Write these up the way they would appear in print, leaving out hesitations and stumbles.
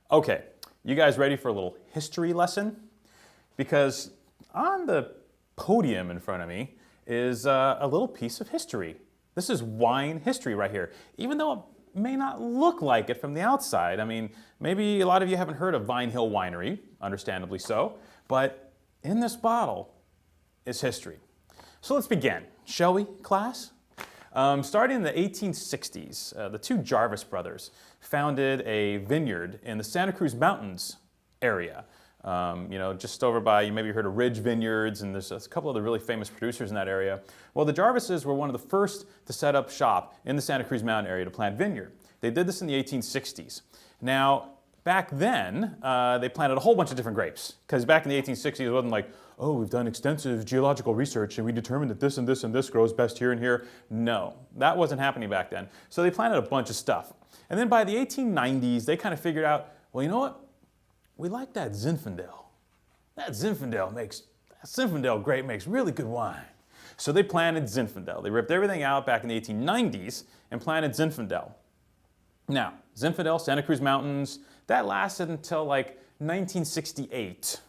Okay, you guys ready for a little history lesson? Because on the podium in front of me is a little piece of history. This is wine history right here. Even though it may not look like it from the outside. I mean, maybe a lot of you haven't heard of Vine Hill Winery, understandably so, but in this bottle is history. So let's begin, shall we, class? Starting in the 1860s, the two Jarvis brothers founded a vineyard in the Santa Cruz Mountains area. Just over by, you maybe heard of Ridge Vineyards, and there's a couple of the really famous producers in that area. Well, the Jarvises were one of the first to set up shop in the Santa Cruz Mountain area to plant vineyard. They did this in the 1860s. Now, back then, they planted a whole bunch of different grapes, because back in the 1860s, it wasn't like, oh, we've done extensive geological research and we determined that this and this and this grows best here and here. No, that wasn't happening back then. So they planted a bunch of stuff. And then by the 1890s, they kind of figured out, well, you know what? We like that Zinfandel. That Zinfandel grape makes really good wine. So they planted Zinfandel. They ripped everything out back in the 1890s and planted Zinfandel. Now, Zinfandel, Santa Cruz Mountains, that lasted until like 1968.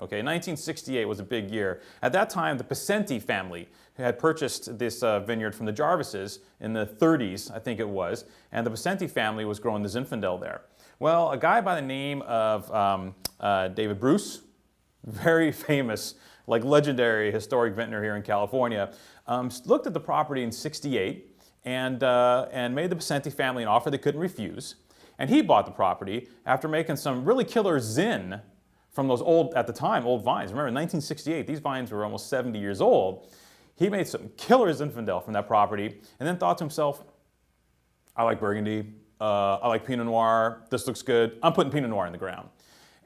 Okay, 1968 was a big year. At that time, the Pacenti family had purchased this vineyard from the Jarvises in the 30s, I think it was, and the Pacenti family was growing the Zinfandel there. Well, a guy by the name of David Bruce, very famous, like legendary historic vintner here in California, looked at the property in '68 and made the Pacenti family an offer they couldn't refuse. And he bought the property after making some really killer Zin from those old, at the time, old vines. Remember, in 1968, these vines were almost 70 years old. He made some killer Zinfandel from that property and then thought to himself, I like Burgundy, I like Pinot Noir, this looks good, I'm putting Pinot Noir in the ground.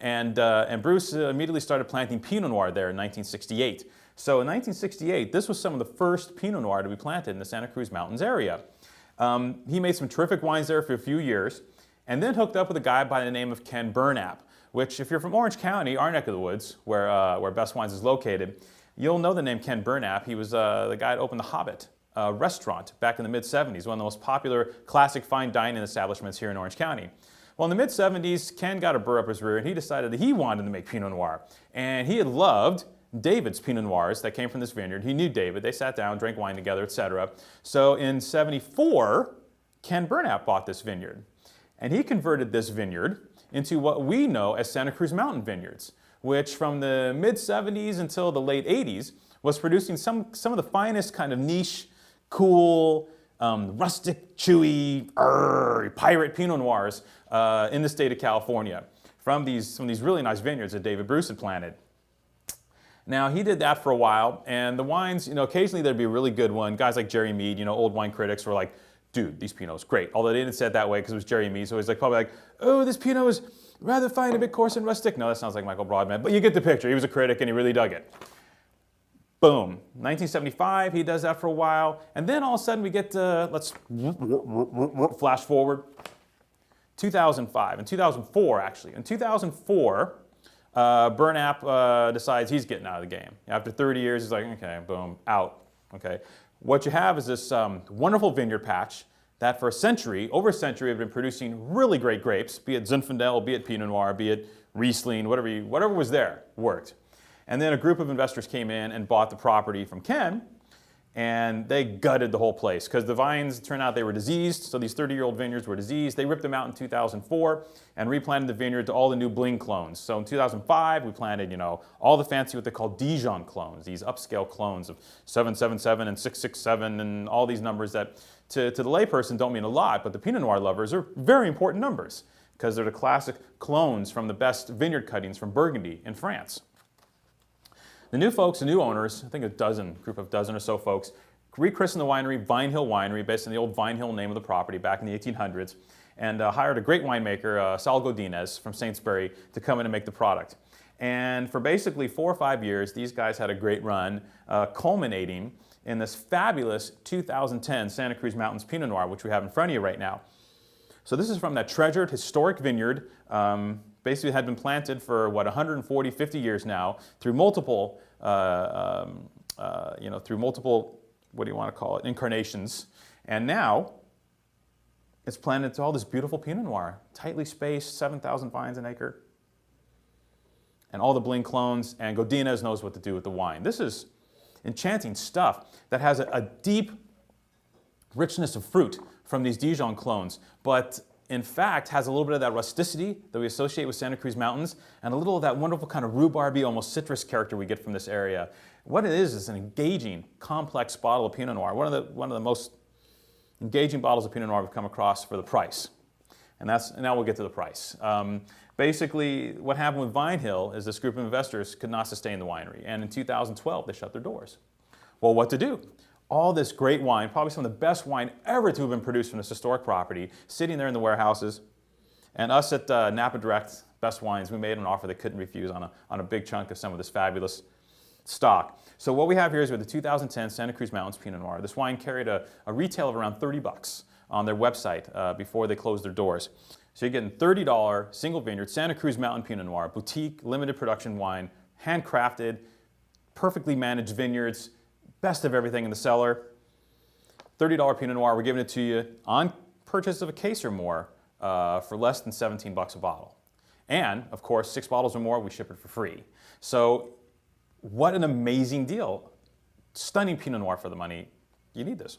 And Bruce immediately started planting Pinot Noir there in 1968. So in 1968, this was some of the first Pinot Noir to be planted in the Santa Cruz Mountains area. He made some terrific wines there for a few years and then hooked up with a guy by the name of Ken Burnap, which if you're from Orange County, our neck of the woods, where Best Wines is located, you'll know the name Ken Burnap. He was the guy that opened the Hobbit restaurant back in the mid-70s, one of the most popular classic fine dining establishments here in Orange County. Well, in the mid-70s, Ken got a burr up his rear and he decided that he wanted to make Pinot Noir. And he had loved David's Pinot Noirs that came from this vineyard. He knew David. They sat down, drank wine together, etc. So in '74, Ken Burnap bought this vineyard. And he converted this vineyard into what we know as Santa Cruz Mountain Vineyards, which from the mid-70s until the late 80s was producing some of the finest kind of niche, cool, rustic, chewy, pirate Pinot Noirs in the state of California from these really nice vineyards that David Bruce had planted. Now, he did that for a while, and the wines, occasionally there'd be a really good one. Guys like Jerry Mead, old wine critics were like, dude, these Pinots, great. Although they didn't say it that way because it was Jerry Mead, so he's probably like, oh, this Pinot is rather fine, a bit coarse and rustic. No, that sounds like Michael Broadman, but you get the picture. He was a critic and he really dug it. Boom. 1975, he does that for a while, and then all of a sudden we get to, let's flash forward, 2005, in 2004 actually. In 2004, Burnap decides he's getting out of the game. After 30 years, he's like, okay, boom, out. Okay. What you have is this wonderful vineyard patch that for a century, over a century, have been producing really great grapes, be it Zinfandel, be it Pinot Noir, be it Riesling, whatever was there, worked. And then a group of investors came in and bought the property from Ken, and they gutted the whole place because the vines, it turned out they were diseased, so these 30-year-old vineyards were diseased. They ripped them out in 2004 and replanted the vineyard to all the new bling clones. So in 2005, we planted, all the fancy what they call Dijon clones, these upscale clones of 777 and 667 and all these numbers that to the layperson don't mean a lot, but the Pinot Noir lovers are very important numbers because they're the classic clones from the best vineyard cuttings from Burgundy in France. The new folks, the new owners, I think group of dozen or so folks, rechristened the winery Vine Hill Winery based on the old Vine Hill name of the property back in the 1800s and hired a great winemaker, Sal Godinez from Saintsbury, to come in and make the product. And for basically 4 or 5 years, these guys had a great run, culminating in this fabulous 2010 Santa Cruz Mountains Pinot Noir, which we have in front of you right now. So this is from that treasured historic vineyard, basically had been planted for, 140, 50 years now, through multiple, what do you want to call it, incarnations. And now, It's planted to all this beautiful Pinot Noir, tightly spaced, 7,000 vines an acre. And all the Bling clones, and Godinez knows what to do with the wine. This is enchanting stuff that has a deep richness of fruit from these Dijon clones, but in fact has a little bit of that rusticity that we associate with Santa Cruz Mountains, and a little of that wonderful kind of rhubarby, almost citrus character we get from this area. What it is an engaging, complex bottle of Pinot Noir, one of the most engaging bottles of Pinot Noir we've come across for the price. And now we'll get to the price. Basically, what happened with Vine Hill is this group of investors could not sustain the winery, and in 2012 they shut their doors. Well, what to do? All this great wine, probably some of the best wine ever to have been produced from this historic property, sitting there in the warehouses, and us at Napa Direct, Best Wines, we made an offer they couldn't refuse on a big chunk of some of this fabulous stock. So what we have here is with the 2010 Santa Cruz Mountains Pinot Noir. This wine carried a retail of around $30 on their website before they closed their doors. So you're getting $30 single vineyard Santa Cruz Mountain Pinot Noir, boutique, limited production wine, handcrafted, perfectly managed vineyards, best of everything in the cellar. $30 Pinot Noir, we're giving it to you on purchase of a case or more for less than $17 a bottle. And, of course, 6 bottles or more, we ship it for free. So what an amazing deal. Stunning Pinot Noir for the money. You need this.